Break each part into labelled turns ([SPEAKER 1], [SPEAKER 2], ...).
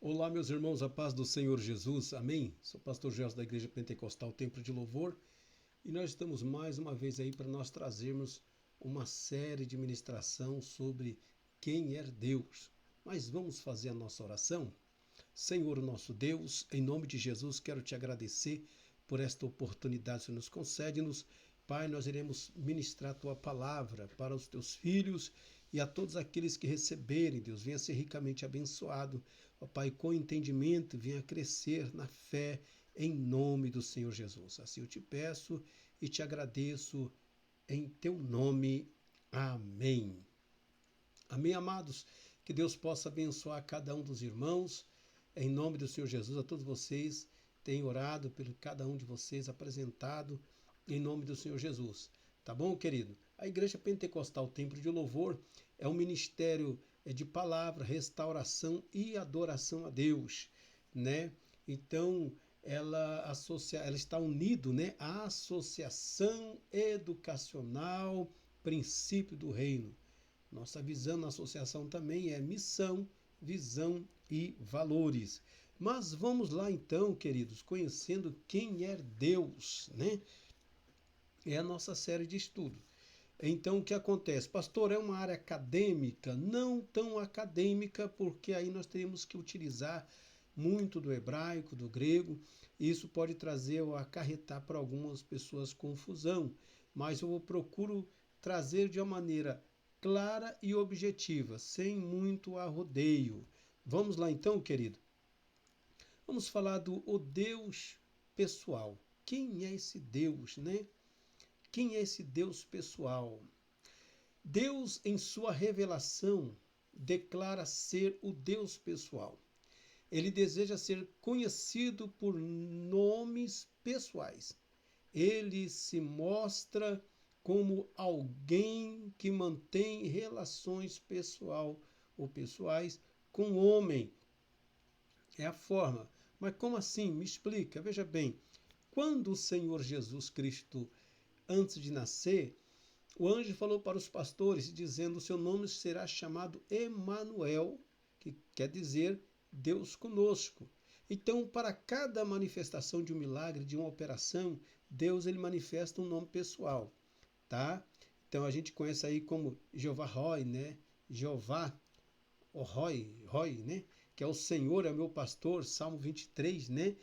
[SPEAKER 1] Olá, meus irmãos, a paz do Senhor Jesus, amém? Sou o pastor Gelson da Igreja Pentecostal Templo de Louvor e nós estamos mais uma vez aí para nós trazermos uma série de ministração sobre quem é Deus. Mas vamos fazer a nossa oração? Senhor nosso Deus, em nome de Jesus, quero te agradecer por esta oportunidade que você nos concede-nos. Pai, nós iremos ministrar a tua palavra para os teus filhos e a todos aqueles que receberem, Deus, venha ser ricamente abençoado. Ó Pai, com entendimento, venha crescer na fé, em nome do Senhor Jesus. Assim eu te peço e te agradeço em teu nome. Amém. Amém, amados? Que Deus possa abençoar cada um dos irmãos. Em nome do Senhor Jesus, a todos vocês, tenho orado por cada um de vocês, apresentado em nome do Senhor Jesus. Tá bom, querido? A Igreja Pentecostal Templo de Louvor é um ministério de palavra, restauração e adoração a Deus, né? Então, ela está unido, né, à Associação Educacional Princípio do Reino. Nossa visão na associação também é missão, visão e valores. Mas vamos lá então, queridos, conhecendo quem é Deus, né? É a nossa série de estudo. Então, o que acontece? Pastor, é uma área acadêmica? Não tão acadêmica, porque aí nós teríamos que utilizar muito do hebraico, do grego. Isso pode trazer ou acarretar para algumas pessoas confusão. Mas eu procuro trazer de uma maneira clara e objetiva, sem muito arrodeio. Vamos lá então, querido? Vamos falar do o Deus pessoal. Quem é esse Deus, né? Quem é esse Deus pessoal? Deus, em sua revelação, declara ser o Deus pessoal. Ele deseja ser conhecido por nomes pessoais. Ele se mostra como alguém que mantém relações pessoal ou pessoais com o homem. É a forma. Mas como assim? Me explica. Veja bem, quando o Senhor Jesus Cristo, antes de nascer, o anjo falou para os pastores, dizendo: o seu nome será chamado Emanuel, que quer dizer Deus conosco. Então, para cada manifestação de um milagre, de uma operação, Deus ele manifesta um nome pessoal, tá? Então a gente conhece aí como Jeová Roi, né? Jeová, o Roi, né? Que é o Senhor é o meu pastor, Salmo 23, né?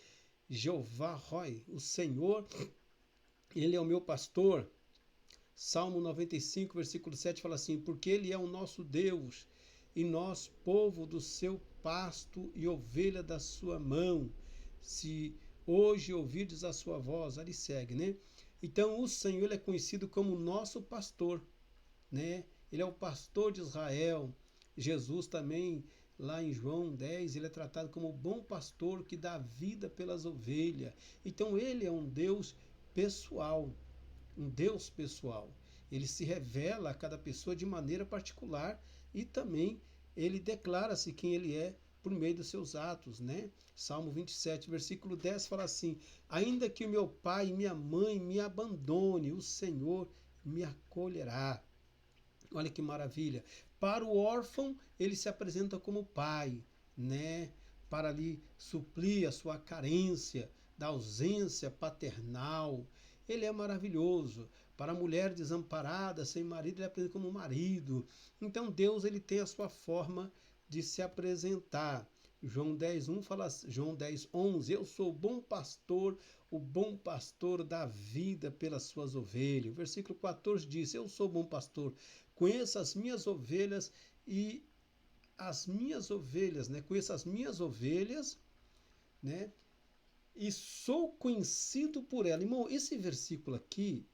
[SPEAKER 1] Jeová Roi, o Senhor, ele é o meu pastor. Salmo 95, versículo 7 fala assim: porque ele é o nosso Deus, e nós, povo do seu pasto e ovelha da sua mão. Se hoje ouvirdes a sua voz, ali segue, né? Então o Senhor ele é conhecido como nosso pastor, né? Ele é o pastor de Israel. Jesus também, lá em João 10, ele é tratado como o bom pastor que dá vida pelas ovelhas. Então ele é um Deus pessoal, um Deus pessoal. Ele se revela a cada pessoa de maneira particular e também ele declara-se quem ele é por meio dos seus atos, né? Salmo 27, versículo 10 fala assim: ainda que o meu pai e minha mãe me abandone, o Senhor me acolherá. Olha que maravilha. Para o órfão, ele se apresenta como pai, né? Para ali suprir a sua carência da ausência paternal. Ele é maravilhoso. Para a mulher desamparada, sem marido, ele apresenta como marido. Então Deus ele tem a sua forma de se apresentar. João 10:1 fala, João 10:11, eu sou o bom pastor dá vida pelas suas ovelhas. O versículo 14 diz, eu sou o bom pastor, conheço as minhas ovelhas e as minhas ovelhas, né? Conheço as minhas ovelhas, né? E sou conhecido por ela. Irmão, esse versículo aqui,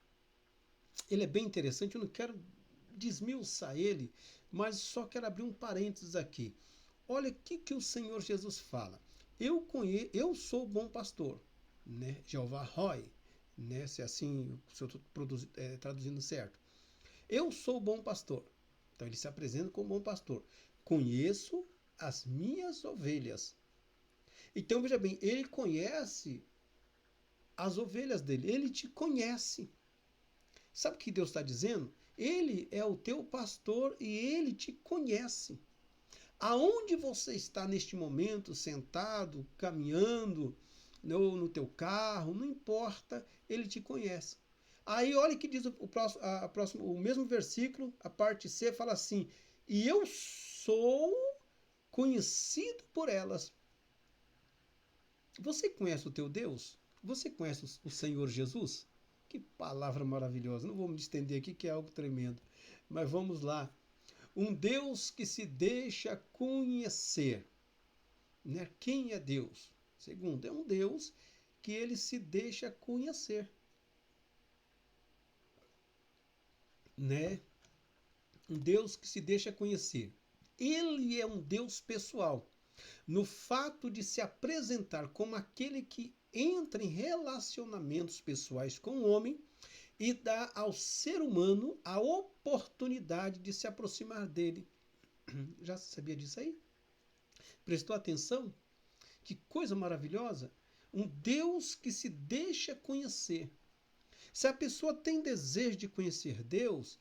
[SPEAKER 1] ele é bem interessante, eu não quero desmiuçar ele, mas só quero abrir um parênteses aqui. Olha o que o Senhor Jesus fala. Eu sou o bom pastor, né? Jeová Roi, né? Se assim, se eu estou traduzindo certo. Eu sou o bom pastor. Então ele se apresenta como bom pastor. Conheço as minhas ovelhas. Então veja bem, ele conhece as ovelhas dele. Ele te conhece. Sabe o que Deus está dizendo? Ele é o teu pastor e ele te conhece. Aonde você está neste momento, sentado, caminhando, no teu carro, não importa, ele te conhece. Aí olha o que diz o mesmo versículo, a parte C fala assim: e eu sou conhecido por elas. Você conhece o teu Deus? Você conhece o Senhor Jesus? Que palavra maravilhosa. Não vou me estender aqui, que é algo tremendo. Mas vamos lá. Um Deus que se deixa conhecer. Né? Quem é Deus? Segundo, é um Deus que ele se deixa conhecer. Né? Um Deus que se deixa conhecer. Ele é um Deus pessoal. No fato de se apresentar como aquele que entra em relacionamentos pessoais com o homem e dá ao ser humano a oportunidade de se aproximar dele. Já sabia disso aí? Prestou atenção? Que coisa maravilhosa! Um Deus que se deixa conhecer. Se a pessoa tem desejo de conhecer Deus,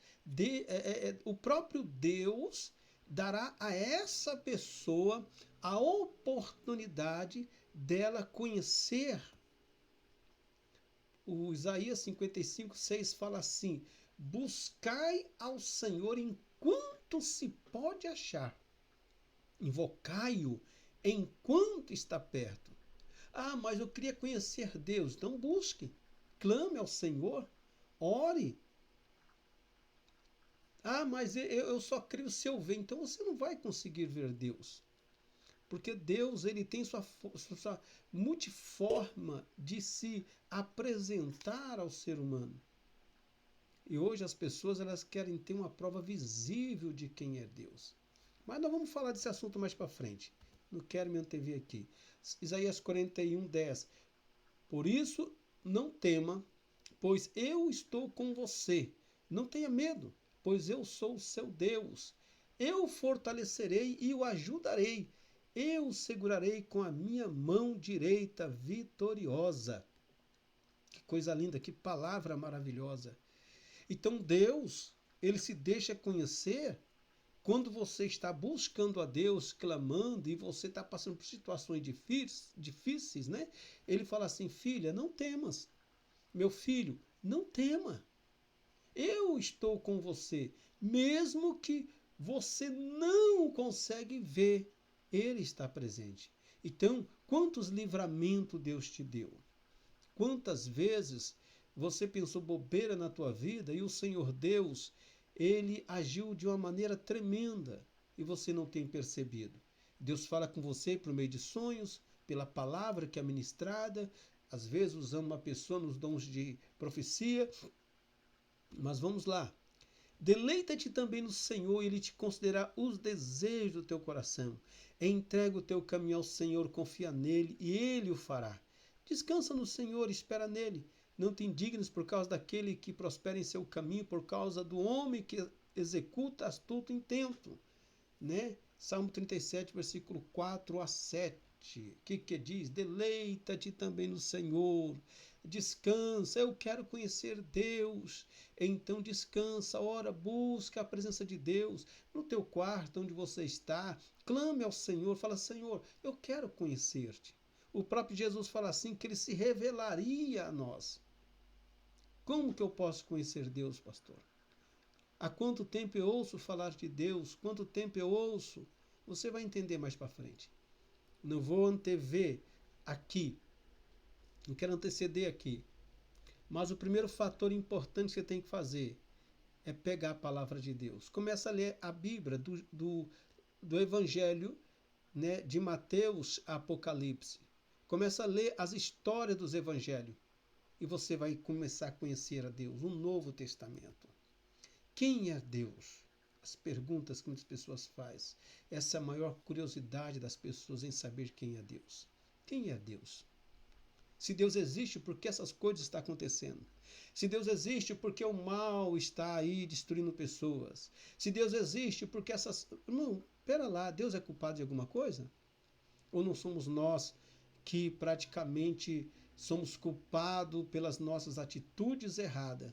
[SPEAKER 1] o próprio Deus dará a essa pessoa a oportunidade dela conhecer. O Isaías 55:6 fala assim: buscai ao Senhor enquanto se pode achar, invocai-o enquanto está perto. Ah, mas eu queria conhecer Deus. Então busque, clame ao Senhor, ore. Ah, mas eu só creio se eu ver. Então você não vai conseguir ver Deus. Porque Deus ele tem sua multiforma de se apresentar ao ser humano. E hoje as pessoas elas querem ter uma prova visível de quem é Deus. Mas nós vamos falar desse assunto mais para frente. Não quero me antever aqui. Isaías 41:10. Por isso não tema, pois eu estou com você. Não tenha medo, pois eu sou o seu Deus. Eu o fortalecerei e o ajudarei. Eu o segurarei com a minha mão direita vitoriosa. Que coisa linda, que palavra maravilhosa. Então Deus, ele se deixa conhecer quando você está buscando a Deus, clamando, e você está passando por situações difíceis, né? Ele fala assim: filha, não temas. Meu filho, não tema. Eu estou com você, mesmo que você não consegue ver, ele está presente. Então, quantos livramentos Deus te deu? Quantas vezes você pensou bobeira na tua vida e o Senhor Deus, ele agiu de uma maneira tremenda e você não tem percebido? Deus fala com você por meio de sonhos, pela palavra que é ministrada, às vezes usando uma pessoa nos dons de profecia. Mas vamos lá. Deleita-te também no Senhor e Ele te concederá os desejos do teu coração. Entrega o teu caminho ao Senhor, confia nele e Ele o fará. Descansa no Senhor, espera nele. Não te indignes por causa daquele que prospera em seu caminho, por causa do homem que executa astuto intento. Né? Salmo 37, versículo 4-7. O que diz? Deleita-te também no Senhor, descansa, eu quero conhecer Deus, então descansa, ora, busca a presença de Deus no teu quarto, onde você está, clame ao Senhor, fala: Senhor, eu quero conhecer-te. O próprio Jesus fala assim, que ele se revelaria a nós. Como que eu posso conhecer Deus, pastor? Há quanto tempo eu ouço falar de Deus? Quanto tempo eu ouço? Você vai entender mais para frente. Não vou antever aqui. Não quero anteceder aqui. Mas o primeiro fator importante que você tem que fazer é pegar a palavra de Deus. Começa a ler a Bíblia do Evangelho, né, de Mateus a Apocalipse. Começa a ler as histórias dos Evangelhos. E você vai começar a conhecer a Deus, um Novo Testamento. Quem é Deus? As perguntas que muitas pessoas fazem. Essa é a maior curiosidade das pessoas em saber quem é Deus. Quem é Deus? Se Deus existe, por que essas coisas estão acontecendo? Se Deus existe, por que o mal está aí destruindo pessoas? Se Deus existe, por que essas... Não, pera lá, Deus é culpado de alguma coisa? Ou não somos nós que praticamente somos culpados pelas nossas atitudes erradas?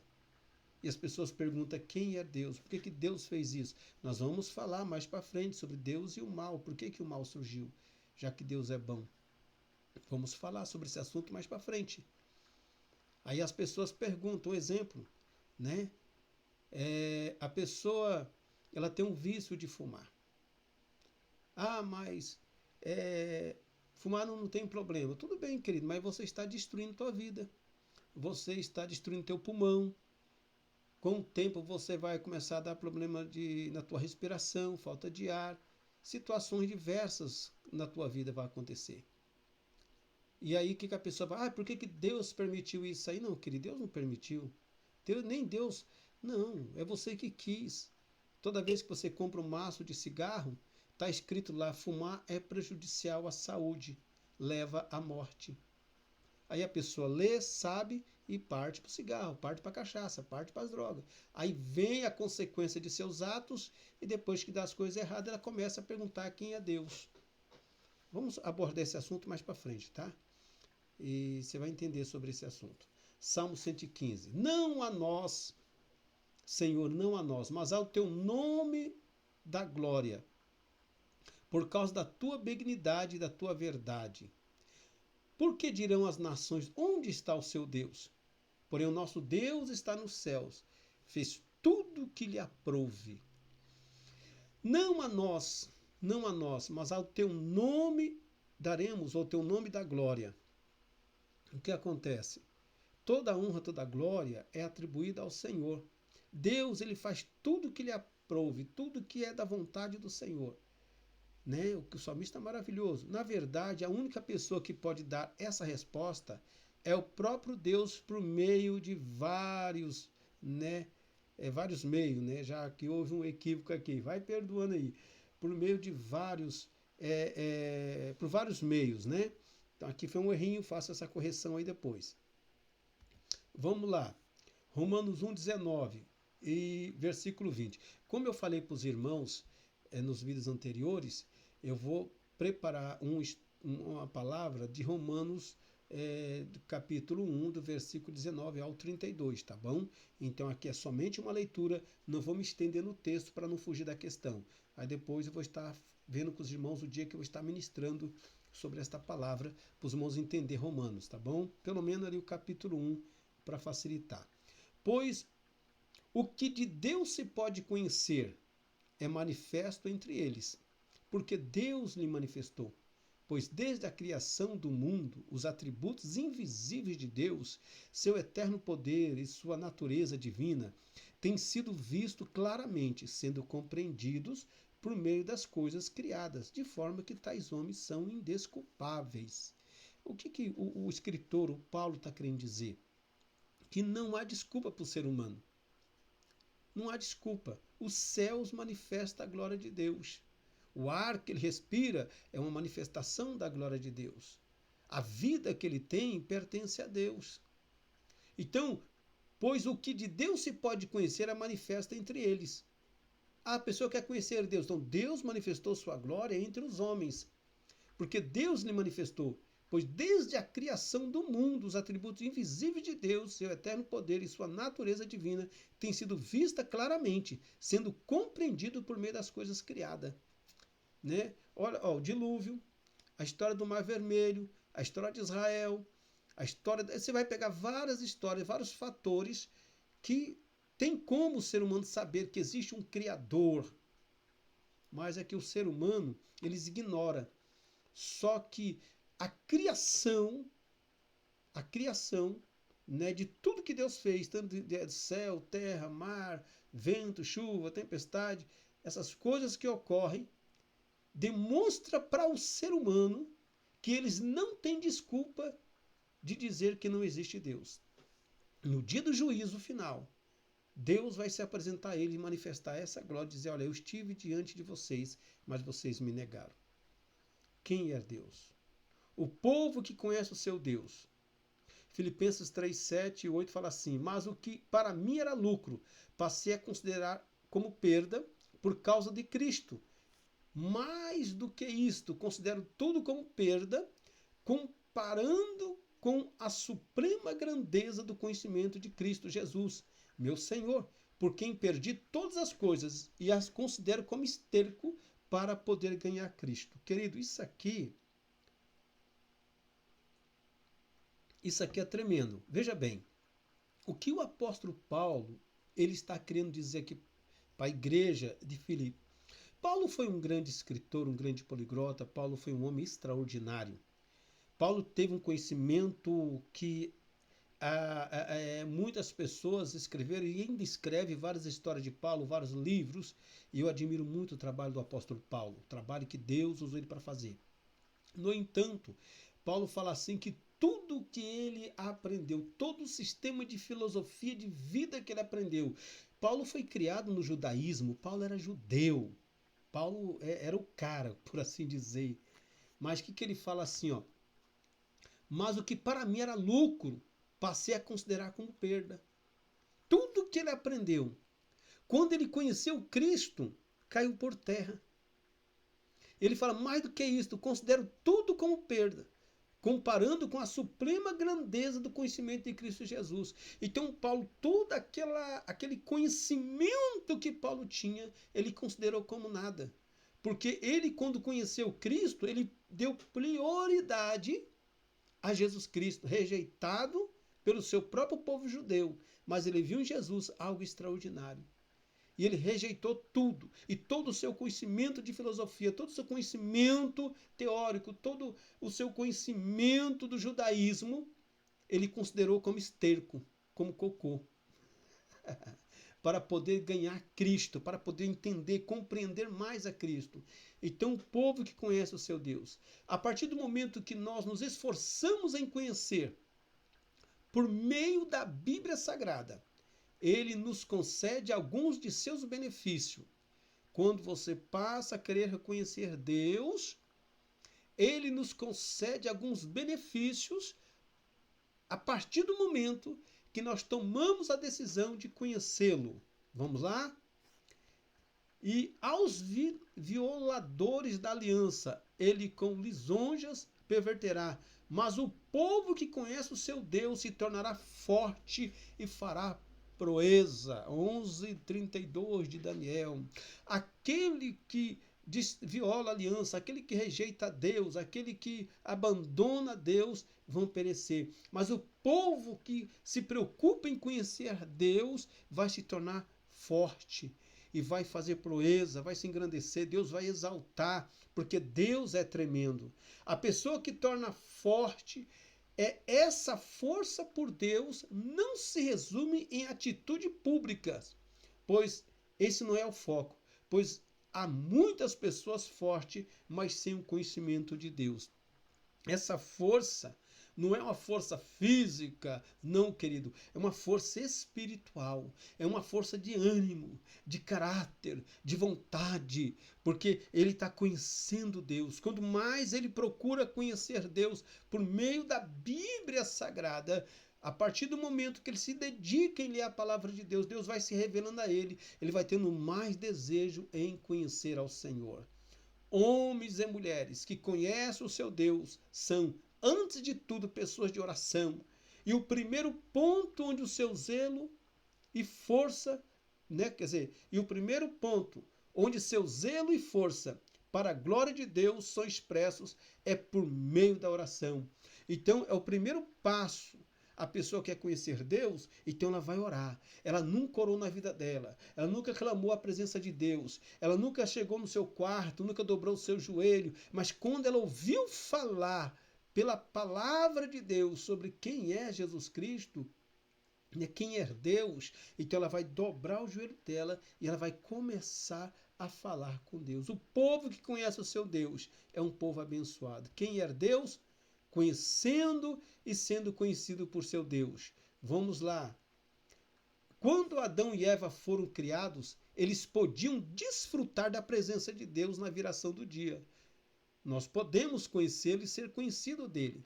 [SPEAKER 1] E as pessoas perguntam quem é Deus, por que, que Deus fez isso? Nós vamos falar mais para frente sobre Deus e o mal, por que, que o mal surgiu, já que Deus é bom. Vamos falar sobre esse assunto mais para frente. Aí as pessoas perguntam, um exemplo, né? A pessoa, ela tem um vício de fumar. Ah, mas fumar não tem problema. Tudo bem, querido, mas você está destruindo tua vida. Você está destruindo teu pulmão. Com o tempo você vai começar a dar problema na tua respiração, falta de ar. Situações diversas na tua vida vão acontecer. E aí o que a pessoa vai, por que Deus permitiu isso aí? Não, querido, Deus não permitiu. Nem Deus, não, é você que quis. Toda vez que você compra um maço de cigarro, está escrito lá, fumar é prejudicial à saúde, leva à morte. Aí a pessoa lê, sabe e parte para o cigarro, parte para a cachaça, parte para as drogas. Aí vem a consequência de seus atos e depois que dá as coisas erradas, ela começa a perguntar quem é Deus. Vamos abordar esse assunto mais para frente, tá? E você vai entender sobre esse assunto. Salmo 115. Não a nós, Senhor, não a nós, mas ao teu nome da glória, por causa da tua benignidade e da tua verdade. Por que dirão as nações, onde está o seu Deus? Porém o nosso Deus está nos céus, fez tudo o que lhe aprouve. Não a nós, mas ao teu nome daremos, ao teu nome da glória. O que acontece? Toda a honra, toda a glória é atribuída ao Senhor. Deus, ele faz tudo que lhe aprouve, tudo que é da vontade do Senhor. Né? O que o salmista é maravilhoso. Na verdade, a única pessoa que pode dar essa resposta é o próprio Deus por meio de vários, né? Vários meios, né? Já que houve um equívoco aqui, vai perdoando aí. Por meio de vários, por vários meios, né? Então aqui foi um errinho, faço essa correção aí depois. Vamos lá. Romanos 1,19 e versículo 20. Como eu falei para os irmãos nos vídeos anteriores, eu vou preparar uma palavra de Romanos do capítulo 1, do versículo 19 ao 32, tá bom? Então aqui é somente uma leitura, não vou me estender no texto para não fugir da questão. Aí depois eu vou estar vendo com os irmãos o dia que eu vou estar ministrando sobre esta palavra, para os irmãos entender Romanos, tá bom? Pelo menos ali o capítulo 1, para facilitar. Pois o que de Deus se pode conhecer é manifesto entre eles, porque Deus lhe manifestou. Pois desde a criação do mundo, os atributos invisíveis de Deus, seu eterno poder e sua natureza divina, têm sido vistos claramente, sendo compreendidos por meio das coisas criadas, de forma que tais homens são indesculpáveis. O que o escritor, o Paulo, está querendo dizer? Que não há desculpa para o ser humano. Não há desculpa. Os céus manifestam a glória de Deus. O ar que ele respira é uma manifestação da glória de Deus. A vida que ele tem pertence a Deus. Então, pois o que de Deus se pode conhecer é manifesta entre eles. A pessoa quer conhecer Deus. Então, Deus manifestou sua glória entre os homens. Porque Deus lhe manifestou. Pois desde a criação do mundo, os atributos invisíveis de Deus, seu eterno poder e sua natureza divina, têm sido vista claramente, sendo compreendido por meio das coisas criadas. Né? Olha, o dilúvio, a história do Mar Vermelho, a história de Israel, a história. Você vai pegar várias histórias, vários fatores que tem como o ser humano saber que existe um Criador. Mas é que o ser humano, eles ignoram. Só que a criação, né, de tudo que Deus fez, tanto de céu, terra, mar, vento, chuva, tempestade, essas coisas que ocorrem, demonstra para o ser humano que eles não têm desculpa de dizer que não existe Deus. No dia do juízo final, Deus vai se apresentar a ele e manifestar essa glória e dizer, olha, eu estive diante de vocês, mas vocês me negaram. Quem é Deus? O povo que conhece o seu Deus. Filipenses 3, 7 e 8 fala assim, mas o que para mim era lucro, passei a considerar como perda por causa de Cristo. Mais do que isto, considero tudo como perda, comparando com a suprema grandeza do conhecimento de Cristo Jesus, meu Senhor, por quem perdi todas as coisas e as considero como esterco para poder ganhar Cristo. Querido, isso aqui é tremendo. Veja bem, o que o apóstolo Paulo ele está querendo dizer aqui para a igreja de Filipe? Paulo foi um grande escritor, um grande poliglota. Paulo foi um homem extraordinário. Paulo teve um conhecimento que muitas pessoas escreveram e ainda escreve várias histórias de Paulo, vários livros, e eu admiro muito o trabalho do apóstolo Paulo, o trabalho que Deus usou ele para fazer. No entanto, Paulo fala assim que tudo que ele aprendeu, todo o sistema de filosofia de vida que ele aprendeu, Paulo foi criado no judaísmo, Paulo era judeu, Paulo era o cara, por assim dizer. Mas o que ele fala assim, ó? Mas o que para mim era lucro, passei a considerar como perda. Tudo que ele aprendeu, quando ele conheceu Cristo, caiu por terra. Ele fala, mais do que isso, considero tudo como perda, comparando com a suprema grandeza do conhecimento de Cristo Jesus. Então, Paulo, todo aquele conhecimento que Paulo tinha, ele considerou como nada. Porque ele, quando conheceu Cristo, ele deu prioridade a Jesus Cristo, rejeitado pelo seu próprio povo judeu, mas ele viu em Jesus algo extraordinário. E ele rejeitou tudo, e todo o seu conhecimento de filosofia, todo o seu conhecimento teórico, todo o seu conhecimento do judaísmo, ele considerou como esterco, como cocô. Para poder ganhar Cristo, para poder entender, compreender mais a Cristo. Então, o povo que conhece o seu Deus, a partir do momento que nós nos esforçamos em conhecer, por meio da Bíblia Sagrada, ele nos concede alguns de seus benefícios. Quando você passa a querer reconhecer Deus, ele nos concede alguns benefícios a partir do momento que nós tomamos a decisão de conhecê-lo. Vamos lá? E aos violadores da aliança, ele com lisonjas perverterá. Mas o povo que conhece o seu Deus se tornará forte e fará proeza. 11:32 de Daniel. Aquele que viola a aliança, aquele que rejeita Deus, aquele que abandona Deus, vão perecer. Mas o povo que se preocupa em conhecer Deus vai se tornar forte e vai fazer proeza, vai se engrandecer, Deus vai exaltar, porque Deus é tremendo. A pessoa que torna forte, essa força por Deus não se resume em atitudes públicas, pois esse não é o foco, pois há muitas pessoas fortes, mas sem o conhecimento de Deus. Essa força não é uma força física, não, querido. É uma força espiritual. É uma força de ânimo, de caráter, de vontade. Porque ele está conhecendo Deus. Quanto mais ele procura conhecer Deus por meio da Bíblia Sagrada, a partir do momento que ele se dedica em ler a palavra de Deus, Deus vai se revelando a ele. Ele vai tendo mais desejo em conhecer ao Senhor. Homens e mulheres que conhecem o seu Deus são, antes de tudo, pessoas de oração. E o primeiro ponto onde o seu zelo e força, e o primeiro ponto onde seu zelo e força para a glória de Deus são expressos é por meio da oração. Então, é o primeiro passo. A pessoa quer conhecer Deus, então ela vai orar. Ela nunca orou na vida dela. Ela nunca clamou a presença de Deus. Ela nunca chegou no seu quarto, nunca dobrou o seu joelho. Mas quando ela ouviu falar pela palavra de Deus sobre quem é Jesus Cristo, quem é Deus, então ela vai dobrar o joelho dela e ela vai começar a falar com Deus. O povo que conhece o seu Deus é um povo abençoado. Quem é Deus? Conhecendo e sendo conhecido por seu Deus. Vamos lá. Quando Adão e Eva foram criados, eles podiam desfrutar da presença de Deus na viração do dia. Nós podemos conhecê-lo e ser conhecido dele.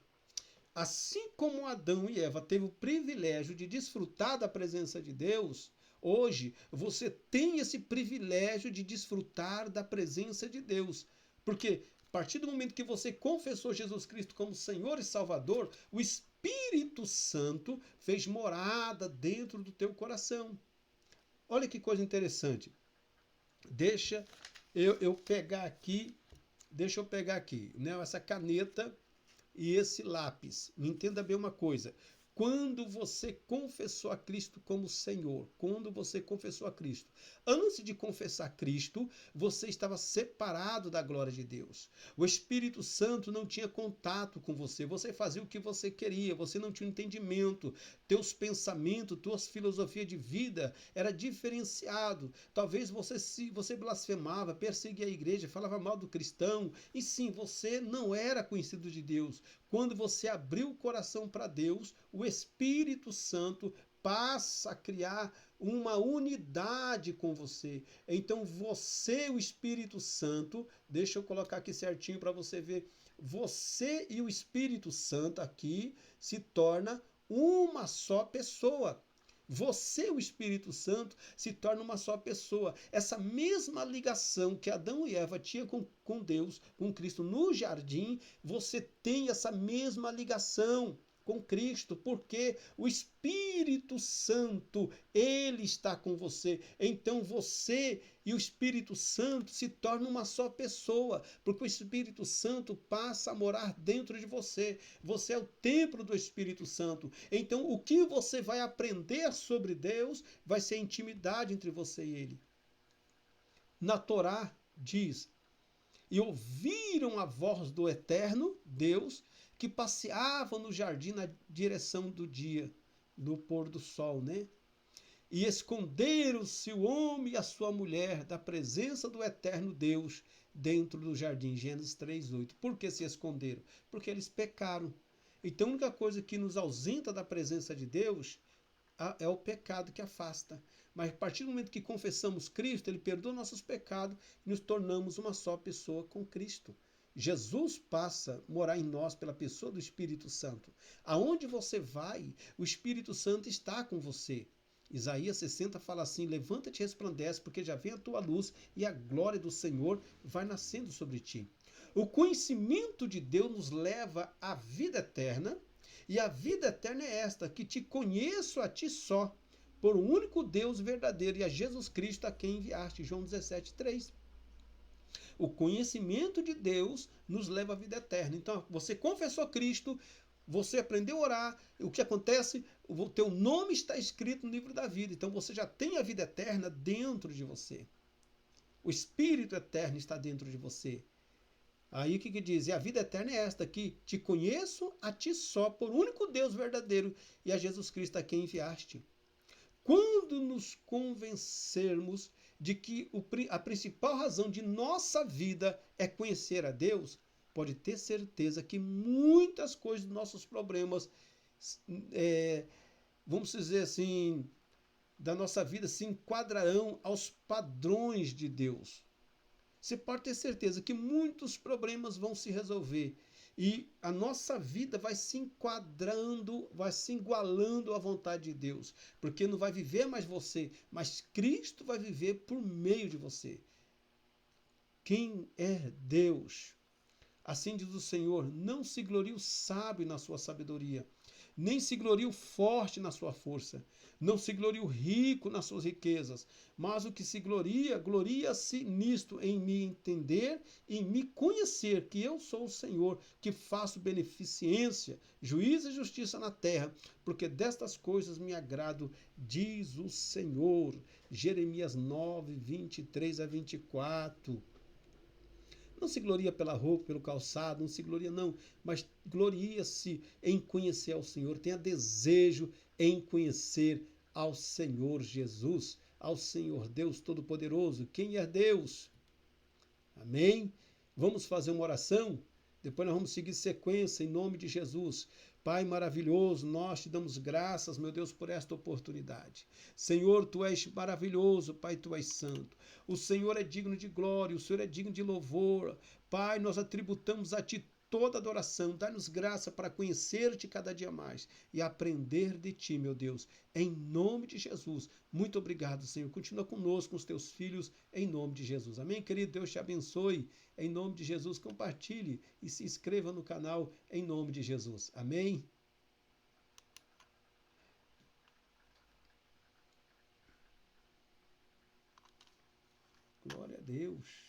[SPEAKER 1] Assim como Adão e Eva teve o privilégio de desfrutar da presença de Deus, hoje você tem esse privilégio de desfrutar da presença de Deus. Porque a partir do momento que você confessou Jesus Cristo como Senhor e Salvador, o Espírito Espírito Santo fez morada dentro do teu coração. Olha que coisa interessante. Deixa eu pegar aqui, né, essa caneta e esse lápis. Me entenda bem uma coisa. Quando você confessou a Cristo como Senhor, quando você confessou a Cristo, antes de confessar Cristo, você estava separado da glória de Deus. O Espírito Santo não tinha contato com você, você fazia o que você queria, você não tinha entendimento, teus pensamentos, tuas filosofias de vida era diferenciado. Talvez você blasfemava, perseguia a igreja, falava mal do cristão, e sim, você não era conhecido de Deus. Quando você abriu o coração para Deus, o Espírito Santo passa a criar uma unidade com você. Então você, o Espírito Santo, deixa eu colocar aqui certinho para você ver, você e o Espírito Santo aqui se torna uma só pessoa. Você, o Espírito Santo, se torna uma só pessoa. Essa mesma ligação que Adão e Eva tinham com Deus, com Cristo no jardim, você tem essa mesma ligação com Cristo, porque o Espírito Santo, ele está com você. Então você e o Espírito Santo se tornam uma só pessoa, porque o Espírito Santo passa a morar dentro de você. Você é o templo do Espírito Santo. Então o que você vai aprender sobre Deus vai ser a intimidade entre você e ele. Na Torá diz: e ouviram a voz do eterno Deus, que passeava no jardim na direção do dia, no pôr do sol, né? E esconderam-se o homem e a sua mulher da presença do eterno Deus dentro do jardim. Gênesis 3:8. Por que se esconderam? Porque eles pecaram. Então a única coisa que nos ausenta da presença de Deus é o pecado que afasta. Mas a partir do momento que confessamos Cristo, ele perdoa nossos pecados e nos tornamos uma só pessoa com Cristo. Jesus passa a morar em nós pela pessoa do Espírito Santo. Aonde você vai, o Espírito Santo está com você. Isaías 60 fala assim: levanta-te e resplandece, porque já vem a tua luz e a glória do Senhor vai nascendo sobre ti. O conhecimento de Deus nos leva à vida eterna, e a vida eterna é esta, que te conheço a ti só, por um único Deus verdadeiro, e a Jesus Cristo a quem enviaste. João 17:3. O conhecimento de Deus nos leva à vida eterna. Então, você confessou Cristo, você aprendeu a orar, o que acontece? O teu nome está escrito no livro da vida. Então, você já tem a vida eterna dentro de você. O Espírito eterno está dentro de você. Aí o que diz? E a vida eterna é esta, que te conheço a ti só, por único Deus verdadeiro, e a Jesus Cristo a quem enviaste. Quando nos convencermos de que a principal razão de nossa vida é conhecer a Deus, pode ter certeza que muitas coisas dos nossos problemas, vamos dizer assim, da nossa vida se enquadrarão aos padrões de Deus. Você pode ter certeza que muitos problemas vão se resolver e a nossa vida vai se enquadrando, vai se igualando à vontade de Deus, porque não vai viver mais você, mas Cristo vai viver por meio de você. Quem é Deus? Assim diz o Senhor: não se glorie o sábio na sua sabedoria, nem se glorie o forte na sua força, não se glorie o rico nas suas riquezas, mas o que se gloria-se nisto, em me entender e em me conhecer, que eu sou o Senhor, que faço beneficência, juízo e justiça na terra, porque destas coisas me agrado, diz o Senhor. Jeremias 9, 23-24. Não se gloria pela roupa, pelo calçado, não se gloria não, mas gloria-se em conhecer ao Senhor, tenha desejo em conhecer ao Senhor Jesus, ao Senhor Deus Todo-Poderoso. Quem é Deus? Amém? Vamos fazer uma oração? Depois nós vamos seguir sequência em nome de Jesus. Pai maravilhoso, nós te damos graças, meu Deus, por esta oportunidade. Senhor, tu és maravilhoso, Pai, tu és santo. O Senhor é digno de glória, o Senhor é digno de louvor. Pai, nós atributamos a ti toda adoração. Dá-nos graça para conhecer-te cada dia mais e aprender de ti, meu Deus, em nome de Jesus. Muito obrigado, Senhor. Continua conosco, com os teus filhos, em nome de Jesus. Amém, querido? Deus te abençoe. Em nome de Jesus, compartilhe e se inscreva no canal, em nome de Jesus. Amém? Deus.